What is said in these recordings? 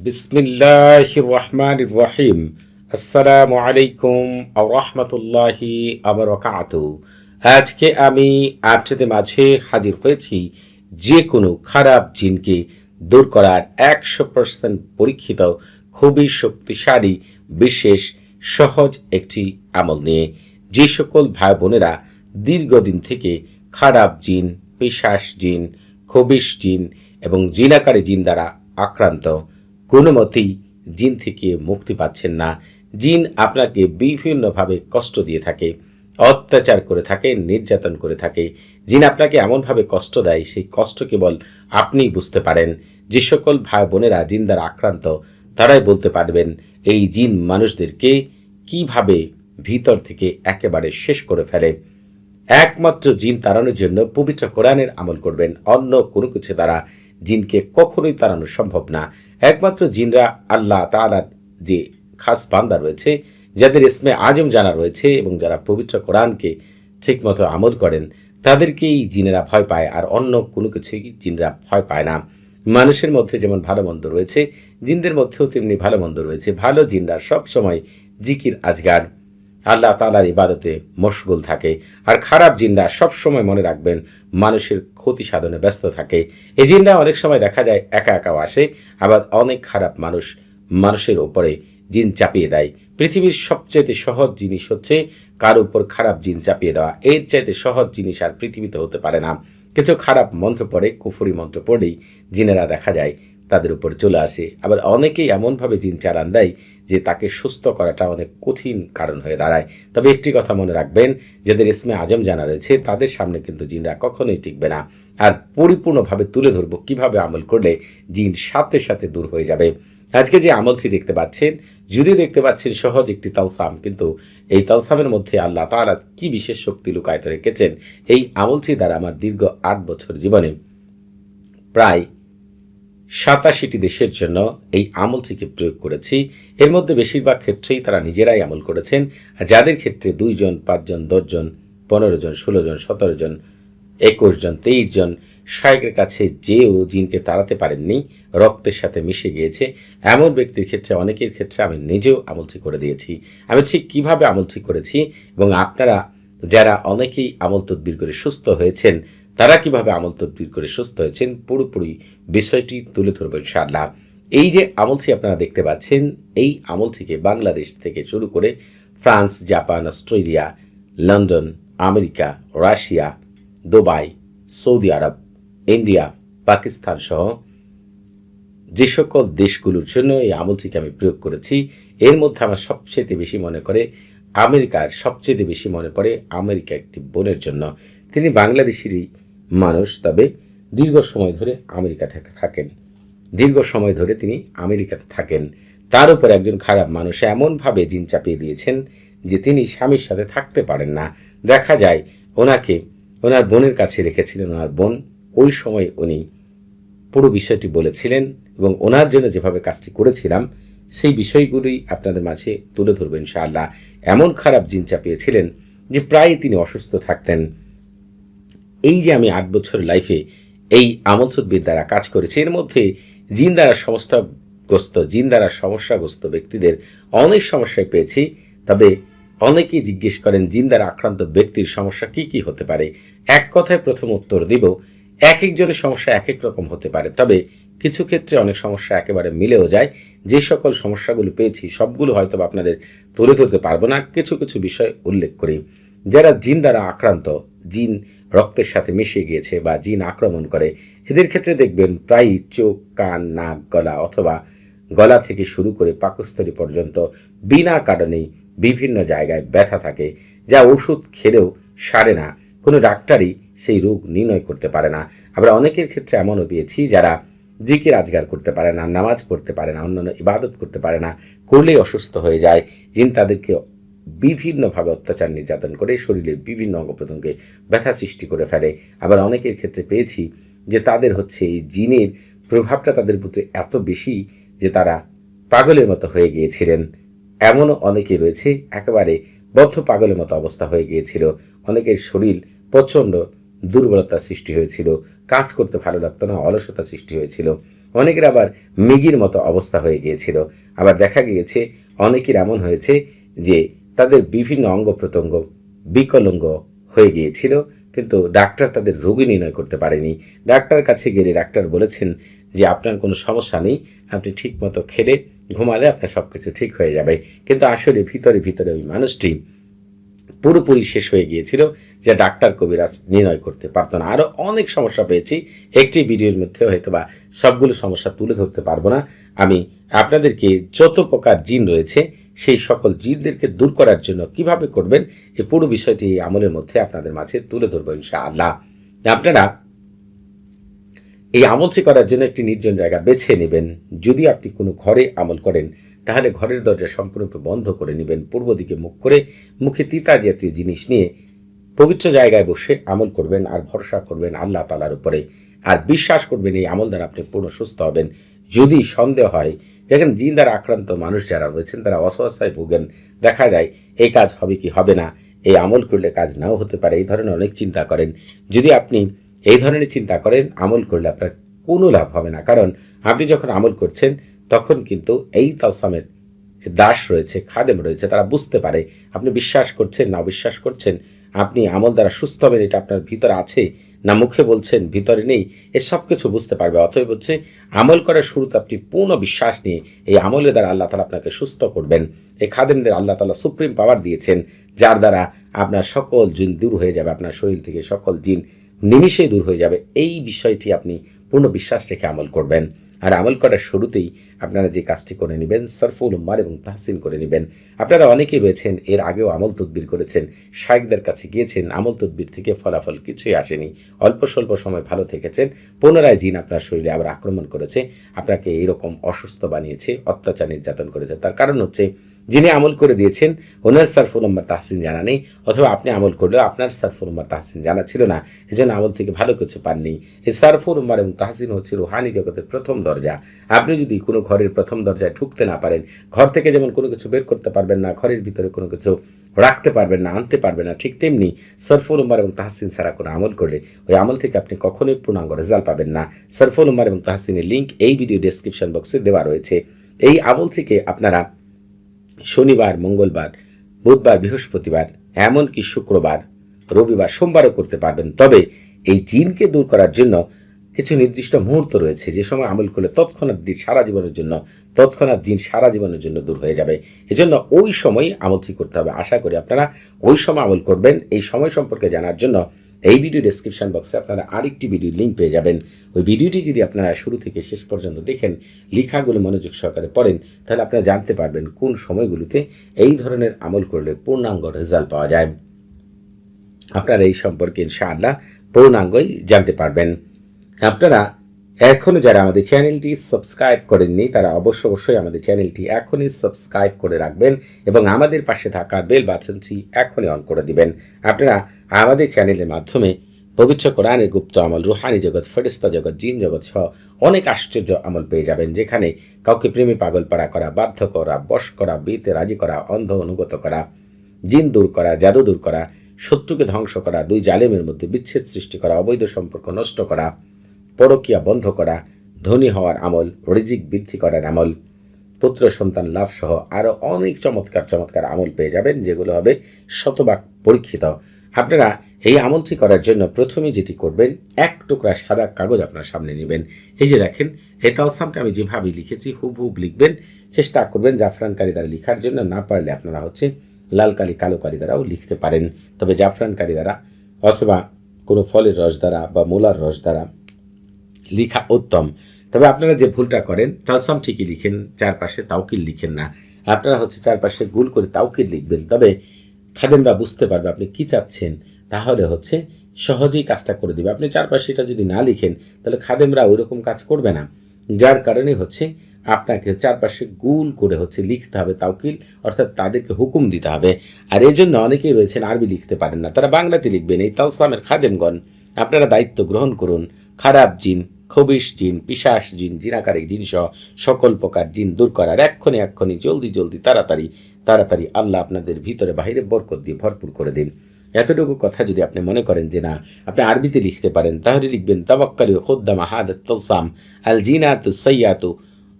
বিসমিল্লাহির রহমানির রহিম। আসসালামু আলাইকুম ওয়া রাহমাতুল্লাহি ওয়া বারাকাতুহু। আজকে আমি আপনাদের মাঝে হাজির হয়েছি যে কোনো খারাপ জিনকে দূর করার 100% পরীক্ষিত খুবই শক্তিশালী বিশেষ সহজ একটি আমল নিয়ে। যে সকল ভাই বোনেরা দীর্ঘদিন থেকে খারাপ জিন, পিশাচ জিন, খবিশ জিন এবং জিনাকারী জিন দ্বারা আক্রান্ত, কোনো মতেই জিন থেকে মুক্তি পাচ্ছেন না, জিন আপনাকে বিভিন্নভাবে কষ্ট দিয়ে থাকে, অত্যাচার করে থাকে, নির্যাতন করে থাকে, জিন আপনাকে এমনভাবে কষ্ট দেয়, সেই কষ্ট কেবল আপনিই বুঝতে পারেন। যে সকল ভাই বোনেরা জিন দ্বারা আক্রান্ত তারাই বলতে পারবেন এই জিন মানুষদেরকে কিভাবে ভিতর থেকে একেবারে শেষ করে ফেলে। একমাত্র জিন তাড়ানোর জন্য পবিত্র কোরআনের আমল করবেন, অন্য কোনো কিছু দ্বারা জিনকে কখনোই তাড়ানো সম্ভব না। একমাত্র জিনরা আল্লাহ তাআলার যে খাস বান্দা রয়েছে, যাদের ইসমে আজম জানা রয়েছে এবং যারা পবিত্র কোরআনকে ঠিকমতো আমল করেন, তাদেরকেই জিনেরা ভয় পায়, আর অন্য কোনো কিছুই জিনরা ভয় পায় না। মানুষের মধ্যে যেমন ভালো মন্দ রয়েছে, জিনদের মধ্যেও তেমনি ভালো মন্দ রয়েছে। ভালো জিনরা সবসময় জিকির আজগার, আল্লাহ তাআলার ইবাদতে মশগুল থাকে, আর খারাপ জিনরা সবসময় মনে রাখবেন মানুষের ক্ষতি সাধনে ব্যস্ত থাকে। এই জিনরা অনেক সময় দেখা যায় একা একাও আসে, আবার অনেক খারাপ মানুষের ওপরে জিন চাপিয়ে দেয়। পৃথিবীর সবচাইতে সহজ জিনিস হচ্ছে কার উপর খারাপ জিন চাপিয়ে দেওয়া। এর চাইতে সহজ জিনিস আর পৃথিবীতে হতে পারে না। কিছু খারাপ মন্ত্র পড়ে, কুফরি মন্ত্র পড়লেই জিনেরা দেখা যায় তাদের উপর চলে আসে। আবার অনেকেই এমনভাবে জিন চালান দেয় যে তাকে সুস্থ করাটা অনেক কঠিন কারণ হয়ে দাঁড়ায়। তবে একটি কথা মনে রাখবেন, যাদের ইসমে আজম জানা রয়েছে তাদের সামনে কিন্তু জিনরা কখনোই টিকবে না। আর পরিপূর্ণভাবে তুলে ধরবো কিভাবে আমল করলে জিন সাথে সাথে দূর হয়ে যাবে। আজকে যে আমলটি দেখতে পাচ্ছেন, যদিও দেখতে পাচ্ছেন সহজ একটি তালসাম, কিন্তু এই তালসামের মধ্যে আল্লাহ তাআলা কি বিশেষ শক্তি লুকায়িত রেখেছেন। এই আমলটি দ্বারা আমার দীর্ঘ 8 বছর জীবনে প্রায় 87টি দেশের জন্য এই আমলটিকে প্রয়োগ করেছি। এর মধ্যে বেশিরভাগ ক্ষেত্রেই তারা নিজেরাই আমল করেছেন, আর যাদের ক্ষেত্রে 2 জন, 5 জন, 10 জন, 15 জন, 16 জন, 17 জন, 21 জন, 23 জন শায়েখের কাছে যেও জিনকে তাড়াতে পারেননি, রক্তের সাথে মিশে গিয়েছে, এমন ব্যক্তির ক্ষেত্রে অনেকের ক্ষেত্রে আমি নিজেও আমলটি করে দিয়েছি। আমি ঠিক কিভাবে আমলটি করেছি এবং আপনারা যারা অনেকেই আমল তদবির করে সুস্থ হয়েছেন, তারা কিভাবে আমল তদবির করে সুস্থ হয়েছেন, পুরোপুরি বিষয়টি তুলে ধরব ইনশাআল্লাহ। এই যে আমলটি আপনারা দেখতে পাচ্ছেন, এই আমলটিকে বাংলাদেশ থেকে শুরু করে France, Japan, Australia, London, America, Russia, Dubai, Saudi Arab, India, Pakistan সহ যে সকল দেশগুলোর জন্য এই আমলটিকে আমি প্রয়োগ করেছি, এর মধ্যে আমার সবচেয়ে বেশি মনে করে আমেরিকার, সবচেয়ে বেশি মনে পড়ে আমেরিকা একটি বোনের জন্য। তিনি বাংলাদেশেরই মানুষ, তবে দীর্ঘ সময় ধরে আমেরিকাতে থাকেন। দীর্ঘ সময় ধরে তিনি আমেরিকাতে থাকেন। তার উপর একজন খারাপ মানুষ এমনভাবে জিন চাপিয়ে দিয়েছেন যে তিনি স্বামীর সাথে থাকতে পারেন না। দেখা যায় ওনাকে ওনার বোনের কাছে রেখেছিলেন। ওনার বোন ওই সময় উনি পুরো বিষয়টি বলেছিলেন এবং ওনার জন্য যেভাবে কাজটি করেছিলাম সেই বিষয়গুলোই আপনাদের মাঝে তুলে ধরবেন ইনশাআল্লাহ। এমন খারাপ জিন চাপিয়েছিলেন যে প্রায় তিনি অসুস্থ থাকতেন। এই যে আমি 8 বছর লাইফে এই আমল তদবির দ্বারা কাজ করেছি, এর মধ্যে জিন দ্বারা সমস্যাগ্রস্ত ব্যক্তিদের অনেক সমস্যায় পেয়েছি। তবে অনেকেই জিজ্ঞেস করেন জিন দ্বারা আক্রান্ত ব্যক্তির সমস্যা কি কি হতে পারে। এক কথায় প্রথম উত্তর দিব, এক একজনের সমস্যা এক এক রকম হতে পারে, তবে কিছু ক্ষেত্রে অনেক সমস্যা একেবারে মিলেও যায়। যে সকল সমস্যাগুলো পেয়েছি সবগুলো হয়তো আপনাদের তুলে ধরতে পারবো না, কিছু কিছু বিষয় উল্লেখ করি। যারা জিন দ্বারা আক্রান্ত, জিন রক্তের সাথে মিশে গিয়েছে বা জিন আক্রমণ করে, এদের ক্ষেত্রে দেখবেন প্রায় চোখ, কান, নাক, গলা অথবা গলা থেকে শুরু করে পাকস্থলী পর্যন্ত বিনা কারণেই বিভিন্ন জায়গায় ব্যথা থাকে, যা ওষুধ খেলেও সারে না। কোনো ডাক্তারই সেই রোগ নির্ণয় করতে পারে না। আবার অনেকের ক্ষেত্রে এমনও পেয়েছি যারা জিকির আজগার করতে পারে না, নামাজ পড়তে পারে না, অন্যান্য ইবাদত করতে পারে না, করলেই অসুস্থ হয়ে যায়। জিন তাদেরকে বিভিন্নভাবে অত্যাচার নির্যাতন করে শরীরের বিভিন্ন অঙ্গ প্রত্যঙ্গে ব্যথা সৃষ্টি করে ফেলে। আবার অনেকের ক্ষেত্রে পেয়েছি যে তাদের হচ্ছে এই জিনের প্রভাবটা তাদের প্রতি এত বেশি যে তারা পাগলের মতো হয়ে গিয়েছিলেন। এমনও অনেকে রয়েছে একেবারে বদ্ধ পাগলের মতো অবস্থা হয়ে গিয়েছিল। অনেকের শরীর প্রচণ্ড দুর্বলতার সৃষ্টি হয়েছিল, কাজ করতে ভালো লাগতো না, অলসতা সৃষ্টি হয়েছিল। অনেকের আবার মৃগীর মতো অবস্থা হয়ে গিয়েছিল। আবার দেখা গিয়েছে অনেকের এমন হয়েছে যে তাদের বিভিন্ন অঙ্গ প্রত্যঙ্গ বিকলাঙ্গ হয়ে গিয়েছিল, কিন্তু ডাক্তার তাদের রোগী নির্ণয় করতে পারেনি। ডাক্তার কাছে গেলে ডাক্তার বলেছেন যে আপনার কোনো সমস্যা নেই, আপনি ঠিক মতো খেলে ঘুমালে আপনার সব কিছু ঠিক হয়ে যাবে। কিন্তু আসলে ভিতরে ভিতরে ওই মানুষটি পুরোপুরি শেষ হয়ে গিয়েছিল, যা ডাক্তার কবিরাজ নির্ণয় করতে পারত না। আরও অনেক সমস্যা পেয়েছি, একটি ভিডিওর মধ্যে হয়তো বা সবগুলো সমস্যা তুলে ধরতে পারবো না। আমি আপনাদেরকে যত প্রকার জিন রয়েছে সেই সকল জিনদেরকে দূর করার জন্য কিভাবে করবেন এই পুরো বিষয়টি এই আমলের মধ্যে আপনাদের মাঝে তুলে ধরবো ইনশাআল্লাহ। আপনারা এই আমলটি করার জন্য একটি নির্জন জায়গা বেছে নেবেন। যদি আপনি কোনো ঘরে আমল করেন তাহলে ঘরের দরজা সম্পূর্ণরূপে বন্ধ করে নেবেন, পূর্ব দিকে মুখ করে, মুখে তিতা জাতীয় জিনিস নিয়ে পবিত্র জায়গায় বসে আমল করবেন আর ভরসা করবেন আল্লাহ তাআলার উপরে, আর বিশ্বাস করবেন এই আমল দ্বারা আপনি পূর্ণ সুস্থ হবেন। যদি সন্দেহ হয়, দেখেন জিন দ্বারা আক্রান্ত মানুষ যারা রয়েছেন তারা অসহায় ভোগেন, দেখা যায় এই কাজ হবে কি হবে না, এই আমল করলে কাজ নাও হতে পারে, এই ধরনের অনেক চিন্তা করেন। যদি আপনি এই ধরনের চিন্তা করেন আমল করলে আপনার কোনো লাভ হবে না, কারণ আপনি যখন আমল করছেন তখন কিন্তু এই তালসামের যে দাস রয়েছে, খাদেম রয়েছে, তারা বুঝতে পারে আপনি বিশ্বাস করছেন না অবিশ্বাস করছেন, আপনি আমল দ্বারা সুস্থ হবেন এটা আপনার ভিতরে আছে না মুখে বলছেন ভিতরে নেই, এ সব কিছু বুঝতে পারবে। অতএব হচ্ছে আমল করার শুরুতে আপনি পূর্ণ বিশ্বাস নিয়ে এই আমলের দ্বারা আল্লাহ তাআলা আপনাকে সুস্থ করবেন। এই খাদেমদের আল্লাহ তাআলা সুপ্রিম পাওয়ার দিয়েছেন, যার দ্বারা আপনার সকল জিন দূর হয়ে যাবে, আপনার শরীর থেকে সকল জিন নিমিষেই দূর হয়ে যাবে। এই বিষয়টি আপনি পূর্ণ বিশ্বাস রেখে আমল করবেন। আর আমল করার শুরুতেই আপনারা যে কাজটি করে নেবেন, সরফুল উম্মার এবং তাহসিন করে নেবেন। আপনারা অনেকেই রয়েছেন এর আগেও আমল তদবির করেছেন, শায়েখদের কাছে গিয়েছেন, আমল তদবির থেকে ফলাফল কিছুই আসেনি, অল্প স্বল্প সময় ভালো থেকেছেন, পুনরায় জিন আপনার শরীরে আবার আক্রমণ করেছে, আপনাকে এইরকম অসুস্থ বানিয়েছে, অত্যাচার নির্যাতন করেছে। তার কারণ হচ্ছে যিনি আমল করে দিয়েছেন ওনার সরফুল উম্মার তাহসিন জানা নেই, অথবা আপনি আমল করলেও আপনার সরফুল উম্মার তাহসিন জানা ছিল না, এজন্য আমল থেকে ভালো কিছু পাননি। এই সরফুল উম্মার এবং তাহসিন হচ্ছে রুহানি জগতের প্রথম দরজা। আপনি যদি কোনো ঘরের প্রথম দরজায় ঢুকতে না পারেন, ঘর থেকে যেমন কোনো কিছু বের করতে পারবেন না, ঘরের ভিতরে কোনো কিছু রাখতে পারবেন না, আনতে পারবেন না, ঠিক তেমনি সরফুল উম্মার এবং তাহসিন ছাড়া কোনো আমল করলে ওই আমল থেকে আপনি কখনোই পূর্ণাঙ্গ রেজাল্ট পাবেন না। সরফুল উম্মার এবং তাহসিনের লিঙ্ক এই ভিডিও ডেসক্রিপশন বক্সে দেওয়া রয়েছে। এই আমল থেকে আপনারা শনিবার, মঙ্গলবার, বুধবার, বৃহস্পতিবার, এমনকি শুক্রবার, রবিবার, সোমবারও করতে পারবেন। তবে এই জিনকে দূর করার জন্য কিছু নির্দিষ্ট মুহূর্ত রয়েছে, যে সময় আমল করলে তৎক্ষণাৎ দিন সারা জীবনের জন্য, তৎক্ষণাৎ জিন সারা জীবনের জন্য দূর হয়ে যাবে। এজন্য ওই সময় আমলটি করতে হবে। আশা করি আপনারা ওই সময় আমল করবেন। এই সময় সম্পর্কে জানার জন্য এই ভিডিও ডেসক্রিপশন বক্সে আপনারা আরেকটি ভিডিও লিঙ্ক পেয়ে যাবেন। ওই ভিডিওটি যদি আপনারা শুরু থেকে শেষ পর্যন্ত দেখেন, লেখাগুলো মনোযোগ সহকারে পড়েন, তাহলে আপনারা জানতে পারবেন কোন সময়গুলিতে এই ধরনের আমল করলে পূর্ণাঙ্গ রেজাল্ট পাওয়া যায়। আপনারা এই সম্পর্কে ইনশাআল্লাহ পূর্ণাঙ্গই জানতে পারবেন। আপনারা এখনও যারা আমাদের চ্যানেলটি সাবস্ক্রাইব করেননি তারা অবশ্যই আমাদের চ্যানেলটি এখনই সাবস্ক্রাইব করে রাখবেন এবং আমাদের পাশে থাকা বেল বাটনটি এখনই অন করে দিবেন। আপনারা আমাদের চ্যানেলের মাধ্যমে পবিত্র কোরআনের গুপ্ত আমল, রুহানি জগৎ, ফেরেশতা জগৎ, জিন জগৎ সহ অনেক আশ্চর্য আমল পেয়ে যাবেন, যেখানে কাউকে প্রেমে পাগল পাড়া করা, বাধ্য করা, বশ করা, বিয়েতে রাজি করা, অন্ধ অনুগত করা, জিন দূর করা, জাদু দূর করা, শত্রুকে ধ্বংস করা, দুই জালেমের মধ্যে বিচ্ছেদ সৃষ্টি করা, অবৈধ সম্পর্ক নষ্ট করা, পরকীয়া বন্ধ করা, ধনী হওয়ার আমল, রিজিক বৃদ্ধি করার আমল, পুত্র সন্তান লাভ সহ আরও অনেক চমৎকার আমল পেয়ে যাবেন, যেগুলো হবে শতভাগ পরীক্ষিত। আপনারা এই আমলটি করার জন্য প্রথমে যেটি করবেন, এক টুকরা সাদা কাগজ আপনার সামনে নেবেন। এই যে দেখেন, এই তালসামটা আমি যেভাবে লিখেছি হুবহুব লিখবেন, চেষ্টা করবেন জাফরান কালি দ্বারা লিখার জন্য, না পারলে আপনারা লাল কালি, কালো কালি দ্বারাও লিখতে পারেন, তবে জাফরান কালি দ্বারা অথবা কোনো ফলের রস দ্বারা বা মূলার রস দ্বারা লিখা উত্তম। তবে আপনারা যে ভুলটা করেন, তালসাম ঠিকই লিখেন, চারপাশে তাওকিল লিখেন না। আপনারা চারপাশে গোল করে তাওকিল লিখবেন, তবে খাদেমরা বুঝতে পারবে আপনি কি চাচ্ছেন, তাহলে সহজেই কাজটা করে দেবে। আপনি চারপাশে এটা যদি না লিখেন তাহলে খাদেমরা ওই রকম কাজ করবে না, যার কারণে আপনাকে চারপাশে গোল করে লিখতে হবে তাওকিল, অর্থাৎ তাদেরকে হুকুম দিতে হবে। আর এই জন্য অনেকেই রয়েছেন আরবি লিখতে পারেন না, তারা বাংলাতে লিখবেন। এই তালসামের খাদেমগণ আপনারা দায়িত্ব গ্রহণ করুন, খারাপ জিন, খবিশ জিন, পিশাচ জিন, জিনাকারী জিন সহ সকল প্রকার জিন দূর করার এক্ষুনি জলদি তাড়াতাড়ি আল্লাহ আপনাদের ভিতরে বাহিরে বরকত দিয়ে ভরপুর করে দিন। এতটুকু কথা যদি আপনি মনে করেন যে না আপনি আরবিতে লিখতে পারেন, তাহলে লিখবেন তাওয়াক্কালু খুদ্দামা হাদাত তালসাম আল জিনাতু সাইয়াতু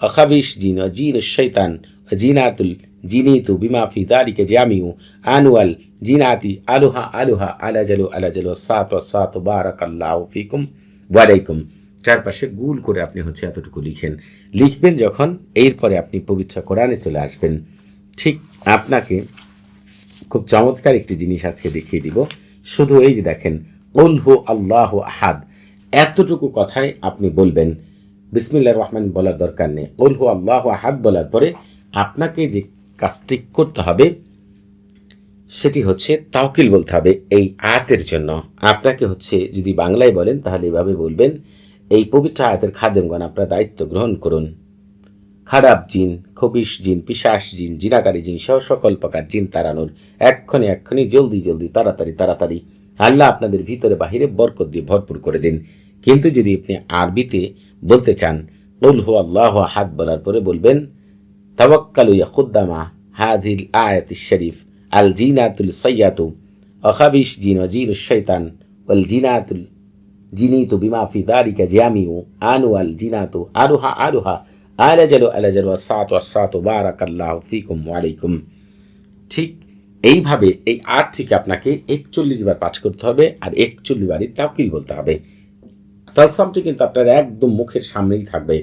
আখাবিশ জিন ও জিন শৈতান জিনাতুল জিনিতু বিমা ফি যালিকা জামিউ আনুয়াল জিনাতি আলুহা আলুহা আলাজালু আলাজালু সাত বারাকাল্লাহু ফিকুম ওয়া আলাইকুম। চারপাশে গুল করে আপনি এতটুকু লিখবেন যখন, এরপরে আপনি পবিত্র কোরআনে চলে আসবেন। ঠিক আপনাকে খুব চমৎকার একটি জিনিস আজকে দেখিয়ে দিব। শুধু এই যে দেখেন, কুল হু আল্লাহু আহাদ, এতটুকু কথাই আপনি বলবেন। বিসমিল্লাহির রহমান বলার দরকার নেই। কুল হু আল্লাহু আহাদ বলার পরে আপনাকে যে কাজটি করতে হবে সেটি তাওকিল বলতে হবে এই আয়াতের জন্য। আপনাকে যদি বাংলায় বলেন তাহলে এভাবে বলবেন, এই পবিত্র আয়াতের খাদেমগণ আপনার দায়িত্ব গ্রহণ করুন। খারাপ জিন, খবিশ জিন, পিশাচ জিন, জিনাকারী জিন সহ সকল প্রকার জিন তাড়ানোর এক্ষণি জলদি জলদি তাড়াতাড়ি আল্লাহ আপনাদের ভিতরে বাহিরে বরকত দিয়ে ভরপুর করে দিন। কিন্তু যদি আপনি আরবিতে বলতে চান, কুল হু আল্লাহু আহাদ বলার পরে বলবেন তাওয়াক্কালু ইয়া খুদ্দামা হাযিল আয়াতিশ শরীফ আল জিনাতুল সাইয়াতু আখাবিশ জিন ওয়া জিনুশ শাইতান ওয়াল জিনাতুল জিনিতু বিমা ফি যালিকা জামিউ আনুয়াল জিনাতু আরুহা আলাজালু আলাজালু সাত বারাকাল্লাহু ফিকুম ওয়া আলাইকুম। ঠিক এইভাবে এই আয়াত থেকে আপনাকে 41 বার পাঠ করতে হবে আর 41 বারই তাওকিল বলতে হবে। তালসামটি কিন্তু আপনার একদম মুখের সামনেই থাকবে।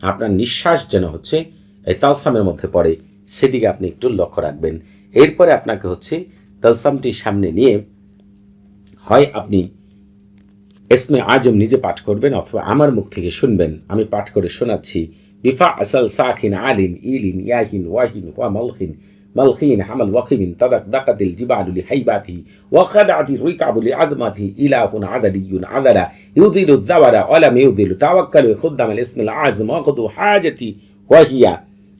আপনার নিঃশ্বাস যেন এই তালসামের মধ্যে পড়ে, সেদিকে আপনি একটু লক্ষ্য রাখবেন। এরপরে আপনাকে তালসামটির সামনে নিয়ে হয় আপনি ইসমে আজম নিজে পাঠ করবেন অথবা আমার মুখ থেকে শুনবেন। আমি পাঠ করে শোনাচ্ছি। বিফা আসল সাকিন আলিন ইলিন ইয়াহিন ওয়াহিন ওয়া মালখিন হামাল ওয়াকিমিন তাদাক দাকাতিল জিবালুলি হাইবাতি ওয়াখাদাতি রুইকাবুলি আদমাতি ইলাহুন আদালিয়ুন আদালা ইউদিলু দাওয়ারা ওয়ালাম ইউদিলু তাওয়াক্কালু খুদ্দামাল ইসমিল আজম ওয়াকদু হাজাতি ওয়াহিয়া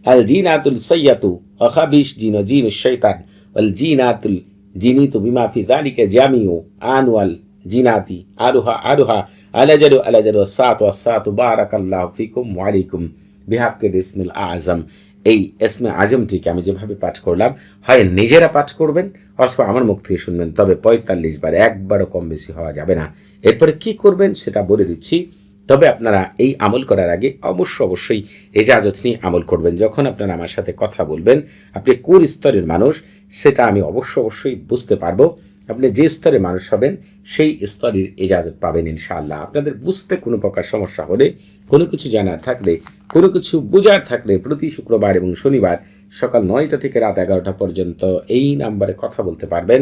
আল জিনাতুল সাইয়াতু আখাবিশ জিন ওয়া জিনুশ শাইতান ওয়াল জিনাতুল জিনিতু বিমা ফি যালিকা জামিউ আনওয়াল জিনাতি আরুহা আলাজালু সাত বারাকাল্লাহু ফিকুম ওয়া আলাইকুম বিহাক্কিল ইসমিল আযম। এই ইসমে আজমটিকে আমি যেভাবে পাঠ করলাম, হয় নিজেরা পাঠ করবেন অথবা আমার মুখ থেকে শুনবেন, তবে 45 বার, একবারও কম বেশি হওয়া যাবে না। এরপরে কি করবেন সেটা বলে দিচ্ছি। তবে আপনারা এই আমল করার আগে অবশ্যই এজাজত নিয়ে আমল করবেন। যখন আপনারা আমার সাথে কথা বলবেন, আপনি কোন স্তরের মানুষ সেটা আমি অবশ্যই বুঝতে পারবো। আপনি যে স্তরে মানুষ হবেন সেই স্তরের এজাজত পাবেন ইনশাআল্লাহ। আপনাদের বুঝতে কোনো প্রকার সমস্যা হলে, কোনো কিছু জানার থাকলে, কোনো কিছু বোঝার থাকলে প্রতি শুক্রবার এবং শনিবার সকাল 9টা থেকে রাত 11টা পর্যন্ত এই নাম্বারে কথা বলতে পারবেন।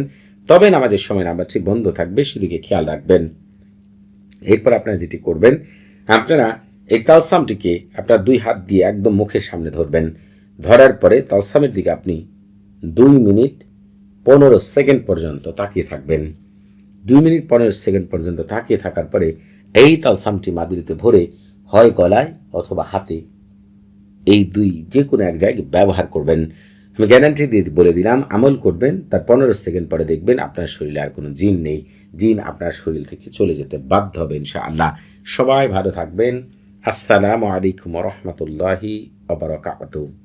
তবে নামাজের সময় নাম্বারটি বন্ধ থাকবে, সেদিকে খেয়াল রাখবেন। এরপর আপনারা যেটি করবেন, আপনারা এই তালসামটিকে আপনার 2 হাত দিয়ে একদম মুখের সামনে ধরবেন। ধরার পরে তালসামের দিকে আপনি 2 মিনিট 15 সেকেন্ড পর্যন্ত তাকিয়ে থাকবেন। 2 মিনিট 15 সেকেন্ড পর্যন্ত তাকিয়ে থাকার পরে এই তালসামটি মাদুরিতে ভরে হয় গলায় অথবা হাতে, এই 2 যে কোনো এক জায়গায় ব্যবহার করবেন। আমি গ্যারান্টি দিয়ে বলে দিলাম, আমল করবেন, তার 15 সেকেন্ড পরে দেখবেন আপনার শরীরে আর কোনো জিন নেই। জিন আপনার শরীর থেকে চলে যেতে বাধ্য হবে ইনশাআল্লাহ। সবাই ভালো থাকবেন। আসসালামু আলাইকুম ওয়া রাহমাতুল্লাহি ওয়া বারাকাতুহু।